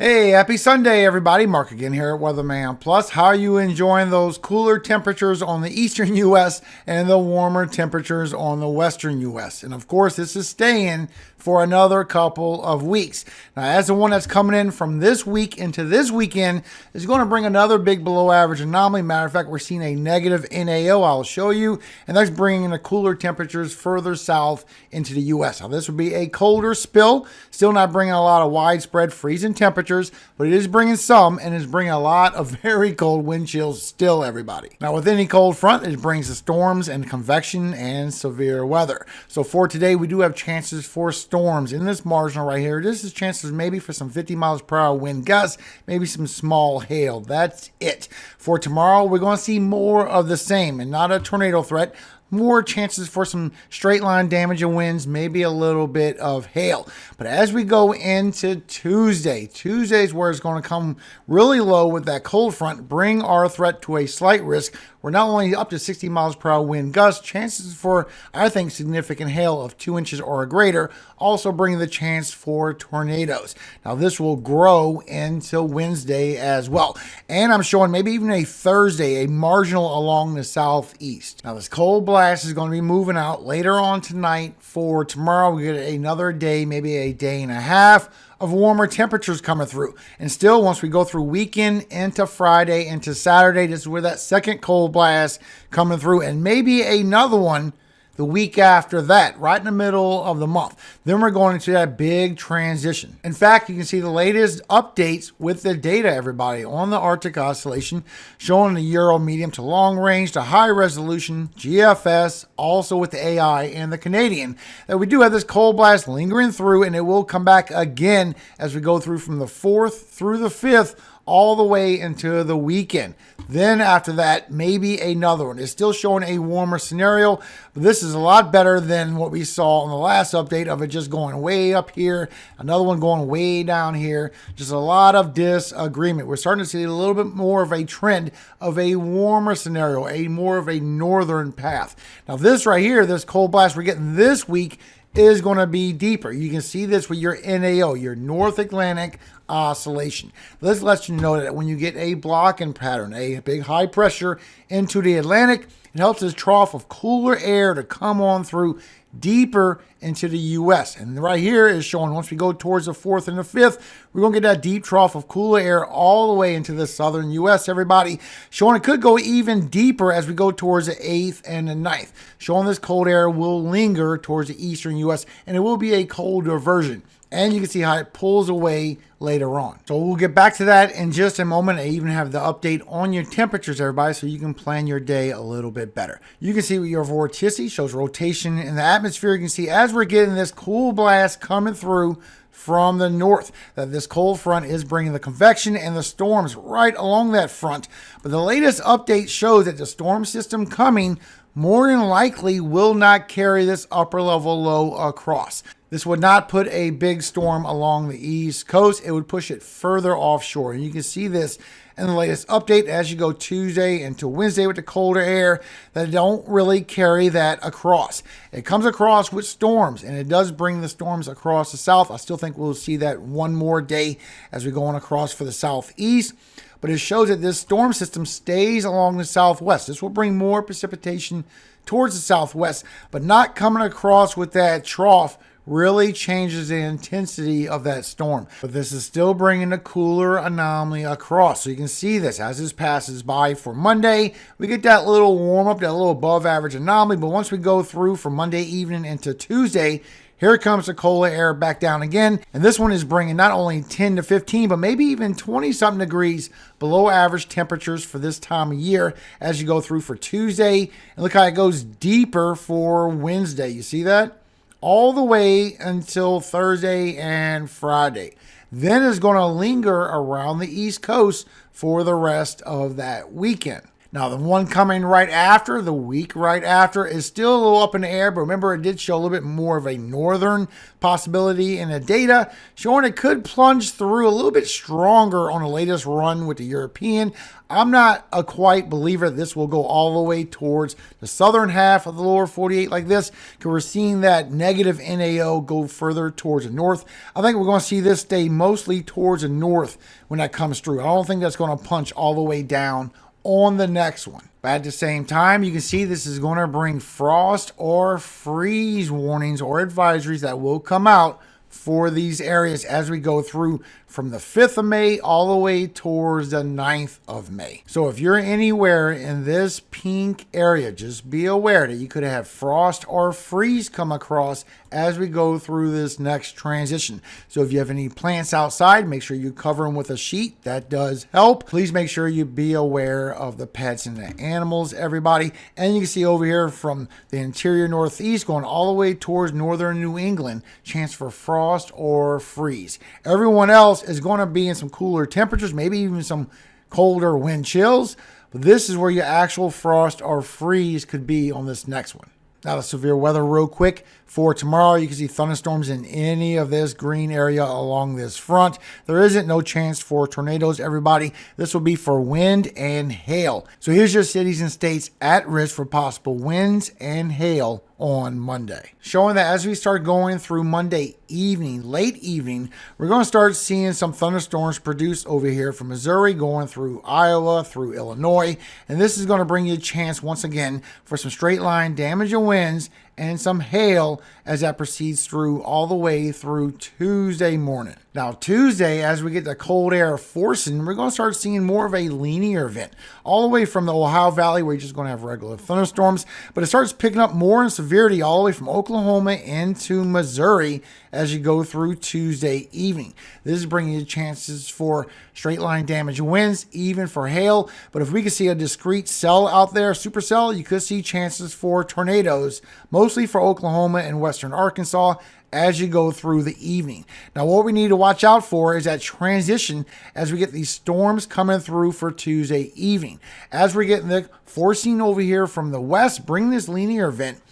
Hey, happy Sunday, everybody. Mark again here at Weatherman Plus. How are you enjoying those cooler temperatures on the eastern U.S. and the warmer temperatures on the western U.S.? And of course, this is staying for another couple of weeks. Now, as the one that's coming in from this week into this weekend is going to bring another big below average anomaly. Matter of fact, we're seeing a negative NAO. I'll show you. And that's bringing the cooler temperatures further south into the U.S. Now, this would be a colder spill, still not bringing a lot of widespread freezing temperatures, but it is bringing some, and it's bringing a lot of very cold wind chills still, everybody. Now, with any cold front, it brings the storms and convection and severe weather. So for today, we do have chances for storms in this marginal right here. This is chances maybe for some 50 miles per hour wind gusts, maybe some small hail. That's it. For tomorrow, we're going to see more of the same and not a tornado threat. More chances for some straight line damage and winds, maybe a little bit of hail. But as we go into Tuesday's where it's going to come really low with that cold front, bring our threat to a slight risk. We're not only up to 60 miles per hour wind gusts, chances for, I think, significant hail of 2 inches or greater, also bringing the chance for tornadoes. Now, this will grow into Wednesday as well. And I'm showing maybe even a Thursday, a marginal along the southeast. Now, this cold blast is going to be moving out later on tonight. For tomorrow, we get another day, maybe a day and a half of warmer temperatures coming through. And still, once we go through weekend into Friday into Saturday, this is where that second cold blast coming through, and maybe another one the week after that, right in the middle of the month. Then we're going into that big transition. In fact, you can see the latest updates with the data, everybody, on the Arctic oscillation, showing the Euro medium to long range to high resolution, GFS, also with the AI and the Canadian, that we do have this cold blast lingering through, and it will come back again as we go through from the 4th through the 5th, all the way into the weekend. Then after that, maybe another one. It's still showing a warmer scenario, but this is a lot better than what we saw on the last update of it just going way up here, another one going way down here. Just a lot of disagreement. We're starting to see a little bit more of a trend of a warmer scenario, a more of a northern path. Now this right here, this cold blast we're getting this week is going to be deeper. You can see this with your NAO, your North Atlantic oscillation. This lets you know that when you get a blocking pattern, a big high pressure into the Atlantic, it helps this trough of cooler air to come on through deeper into the U.S. And right here is showing once we go towards the 4th and the 5th, we're going to get that deep trough of cooler air all the way into the southern U.S., everybody. Showing it could go even deeper as we go towards the 8th and the 9th. Showing this cold air will linger towards the eastern U.S., and it will be a colder version. And you can see how it pulls away later on. So we'll get back to that in just a moment. I even have the update on your temperatures, everybody, so you can plan your day a little bit better. You can see your vorticity shows rotation in the atmosphere. You can see as we're getting this cool blast coming through from the north, that this cold front is bringing the convection and the storms right along that front. But the latest update shows that the storm system coming more than likely will not carry this upper level low across. This would not put a big storm along the east coast. It would push it further offshore. And you can see this in the latest update as you go Tuesday into Wednesday with the colder air that don't really carry that across. It comes across with storms, and it does bring the storms across the south. I still think we'll see that one more day as we go on across for the southeast. But it shows that this storm system stays along the southwest. This will bring more precipitation towards the southwest, but not coming across with that trough really changes the intensity of that storm. But this is still bringing the cooler anomaly across. So you can see this as this passes by for Monday. We get that little warm up, that little above average anomaly. But once we go through from Monday evening into Tuesday, here comes the colder air back down again. And this one is bringing not only 10 to 15, but maybe even 20-something degrees below average temperatures for this time of year as you go through for Tuesday. And look how it goes deeper for Wednesday. You see that? All the way until Thursday and Friday. Then it's going to linger around the East Coast for the rest of that weekend. Now, the one coming right after, the week right after, is still a little up in the air, but remember, it did show a little bit more of a northern possibility in the data, showing it could plunge through a little bit stronger on the latest run with the European. I'm not a quite believer this will go all the way towards the southern half of the lower 48 like this, because we're seeing that negative NAO go further towards the north. I think we're going to see this stay mostly towards the north when that comes through. I don't think that's going to punch all the way down on the next one. But at the same time, you can see this is going to bring frost or freeze warnings or advisories that will come out for these areas as we go through from the 5th of May all the way towards the 9th of May. So if you're anywhere in this pink area, just be aware that you could have frost or freeze come across as we go through this next transition. So if you have any plants outside, make sure you cover them with a sheet. That does help. Please make sure you be aware of the pets and the animals, everybody. And you can see over here from the interior northeast going all the way towards northern New England, chance for frost or freeze. Everyone else is going to be in some cooler temperatures, maybe even some colder wind chills. But this is where your actual frost or freeze could be on this next one. Now the severe weather real quick. For tomorrow, you can see thunderstorms in any of this green area along this front. There isn't no chance for tornadoes, everybody. This will be for wind and hail. So here's your cities and states at risk for possible winds and hail on Monday. Showing that as we start going through Monday evening, late evening, we're going to start seeing some thunderstorms produced over here from Missouri going through Iowa, through Illinois. And this is going to bring you a chance once again for some straight line damage and winds and some hail as that proceeds through all the way through Tuesday morning. Now Tuesday, as we get the cold air forcing, we're going to start seeing more of a linear event all the way from the Ohio Valley, where you're just going to have regular thunderstorms, but it starts picking up more in severity all the way from Oklahoma into Missouri as you go through Tuesday evening. This is bringing you chances for straight line damage and winds, even for hail. But if we could see a discrete cell out there, supercell, you could see chances for tornadoes, mostly for Oklahoma and western Arkansas, as you go through the evening. Now, what we need to watch out for is that transition as we get these storms coming through for Tuesday evening. As we're getting the forcing over here from the west, bring this linear event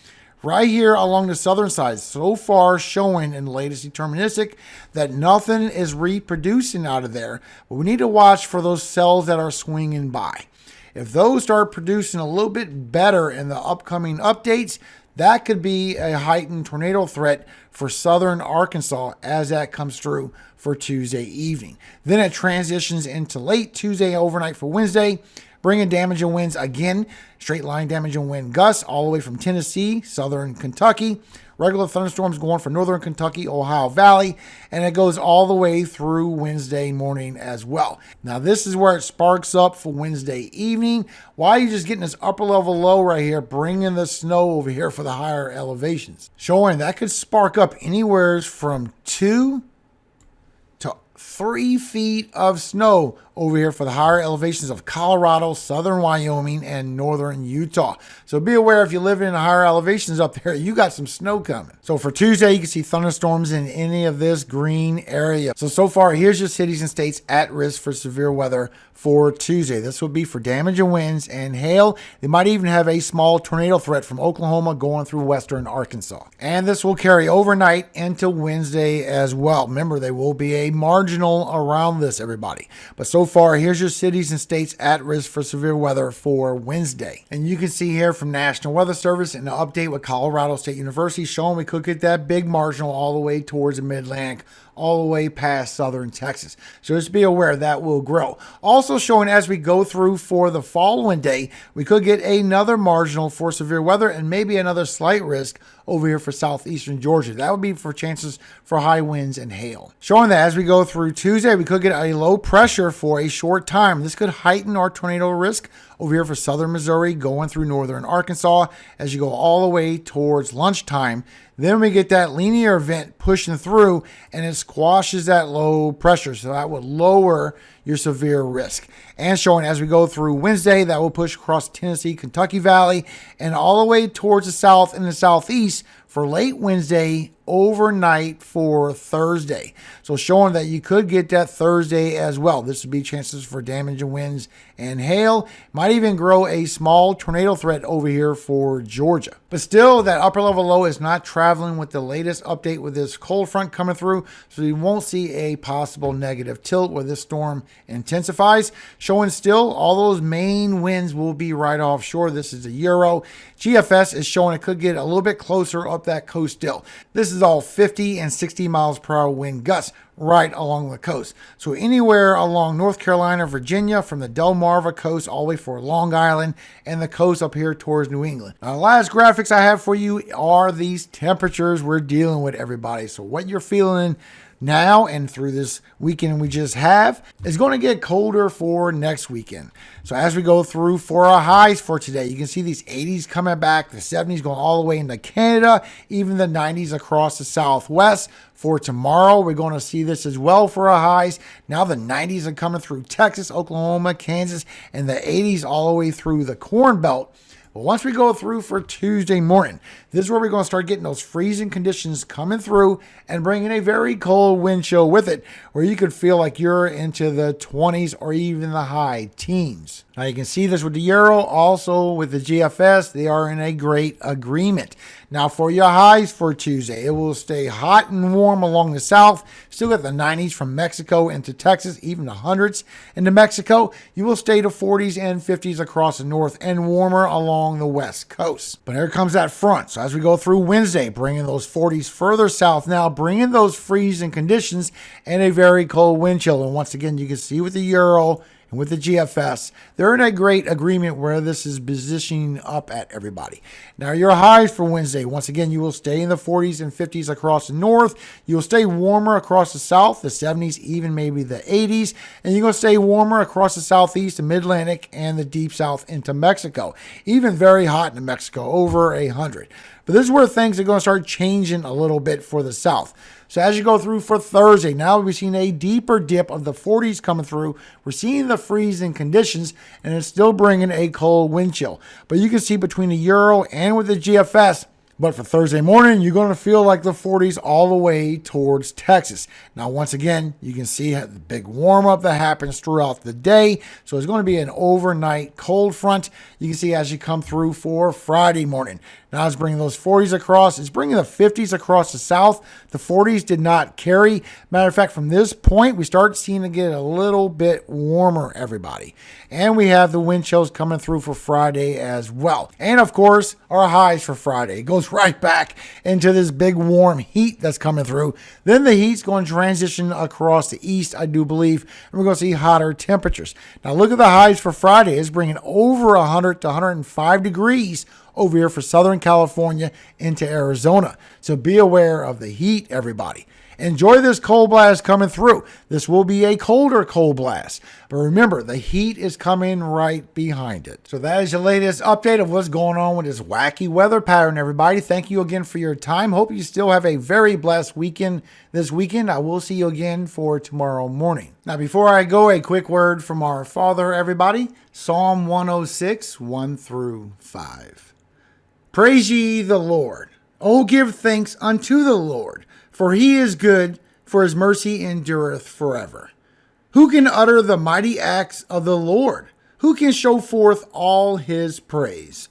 right here along the southern side. So far showing in the latest deterministic that nothing is reproducing out of there. But we need to watch for those cells that are swinging by. If those start producing a little bit better in the upcoming updates, that could be a heightened tornado threat for southern Arkansas as that comes through for Tuesday evening. Then it transitions into late Tuesday overnight for Wednesday, bringing damage and winds again. Straight line damage and wind gusts all the way from Tennessee, southern Kentucky. Regular thunderstorms going for northern Kentucky, Ohio Valley, and it goes all the way through Wednesday morning as well. Now, this is where it sparks up for Wednesday evening. Why are you just getting this upper level low right here, bringing the snow over here for the higher elevations? Showing that could spark up anywhere from 2 to 3 feet of snow over here for the higher elevations of Colorado, southern Wyoming, and northern Utah. So be aware if you live in the higher elevations up there, you got some snow coming. So for Tuesday, you can see thunderstorms in any of this green area. So far, here's your cities and states at risk for severe weather for Tuesday. This will be for damage and winds and hail. They might even have a small tornado threat from Oklahoma going through western Arkansas. And this will carry overnight into Wednesday as well. Remember, there will be a marginal around this, everybody. But so far, here's your cities and states at risk for severe weather for Wednesday. And you can see here from National Weather Service in the update with Colorado State University showing we could get that big marginal all the way towards the Mid-Atlantic, all the way past southern Texas. So just be aware that will grow. Also showing as we go through for the following day, we could get another marginal for severe weather and maybe another slight risk over here for southeastern Georgia. That would be for chances for high winds and hail. Showing that as we go through Tuesday, we could get a low pressure for a short time. This could heighten our tornado risk over here for southern Missouri going through northern Arkansas as you go all the way towards lunchtime. Then we get that linear event pushing through and it squashes that low pressure. So that would lower your severe risk. And showing as we go through Wednesday, that will push across Tennessee, Kentucky Valley, and all the way towards the south and the southeast for late Wednesday, overnight for Thursday. So showing that you could get that Thursday as well. This would be chances for damage and winds and hail. Might even grow a small tornado threat over here for Georgia. But still, that upper level low is not traveling with the latest update with this cold front coming through. So you won't see a possible negative tilt where this storm intensifies. Showing still all those main winds will be right offshore. This is a Euro. GFS is showing it could get a little bit closer up that coast still. This is all 50 and 60 miles per hour wind gusts right along the coast. So anywhere along North Carolina, Virginia, from the Delmarva coast all the way for Long Island and the coast up here towards New England. Now, the last graphics I have for you are these temperatures we're dealing with, everybody. So what you're feeling now and through this weekend we just have is going to get colder for next weekend. So as we go through for our highs for today, you can see these 80s coming back, the 70s going all the way into Canada, even the 90s across the Southwest. For tomorrow, we're going to see this as well for our highs. Now the 90s are coming through Texas, Oklahoma, Kansas, and the 80s all the way through the Corn Belt. But once we go through for Tuesday morning, this is where we're going to start getting those freezing conditions coming through and bringing a very cold wind chill with it, where you could feel like you're into the 20s or even the high teens. Now you can see this with the Euro, also with the GFS. They are in a great agreement. Now for your highs for Tuesday, it will stay hot and warm along the south. Still got the 90s from Mexico into Texas, even the hundreds into Mexico. You will stay to 40s and 50s across the north and warmer along the west coast. But here comes that front. So as we go through Wednesday, bringing those 40s further south now, bringing those freezing conditions and a very cold wind chill. And once again, you can see with the Euro and with the GFS, they're in a great agreement where this is positioning up at everybody. Now, your highs for Wednesday, once again, you will stay in the 40s and 50s across the north. You'll stay warmer across the south, the 70s, even maybe the 80s. And you're going to stay warmer across the southeast, the mid-Atlantic, and the deep south into Mexico. Even very hot in Mexico, over 100. But this is where things are going to start changing a little bit for the south. So as you go through for Thursday, now we've seen a deeper dip of the 40s coming through. We're seeing the freezing conditions, and it's still bringing a cold wind chill. But you can see between the Euro and with the GFS, but for Thursday morning, you're going to feel like the 40s all the way towards Texas. Now, once again, you can see the big warm-up that happens throughout the day. So it's going to be an overnight cold front. You can see as you come through for Friday morning. Now it's bringing those 40s across. It's bringing the 50s across the south. The 40s did not carry. Matter of fact, from this point, we start seeing it get a little bit warmer, everybody. And we have the wind chills coming through for Friday as well. And of course, our highs for Friday. It goes right back into this big warm heat that's coming through. Then the heat's going to transition across the east, I do believe. And we're going to see hotter temperatures. Now look at the highs for Friday. It's bringing over 100 to 105 degrees over here for Southern California into Arizona. So be aware of the heat, everybody. Enjoy this cold blast coming through. This will be a colder cold blast. But remember, the heat is coming right behind it. So that is your latest update of what's going on with this wacky weather pattern, everybody. Thank you again for your time. Hope you still have a very blessed weekend this weekend. I will see you again for tomorrow morning. Now, before I go, a quick word from our Father, everybody. Psalm 106, 1 through 5. Praise ye the Lord. Oh, give thanks unto the Lord, for he is good, for his mercy endureth forever. Who can utter the mighty acts of the Lord? Who can show forth all his praise?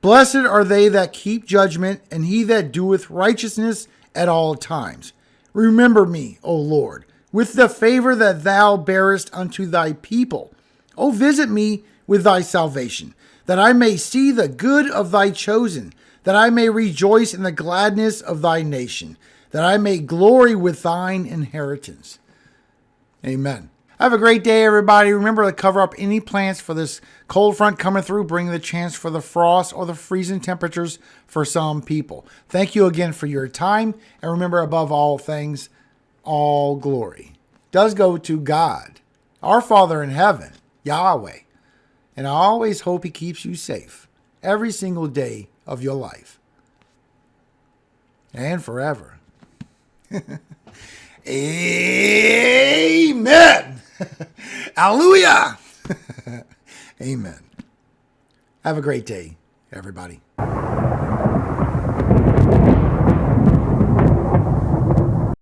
Blessed are they that keep judgment, and he that doeth righteousness at all times. Remember me, O Lord, with the favor that thou bearest unto thy people. O visit me with thy salvation, that I may see the good of thy chosen, that I may rejoice in the gladness of thy nation, that I may glory with thine inheritance. Amen. Have a great day, everybody. Remember to cover up any plants for this cold front coming through, bringing the chance for the frost or the freezing temperatures for some people. Thank you again for your time. And remember, above all things, all glory does go to God, our Father in heaven, Yahweh. And I always hope he keeps you safe every single day of your life. And forever. Amen. Hallelujah. Amen. Have a great day, everybody.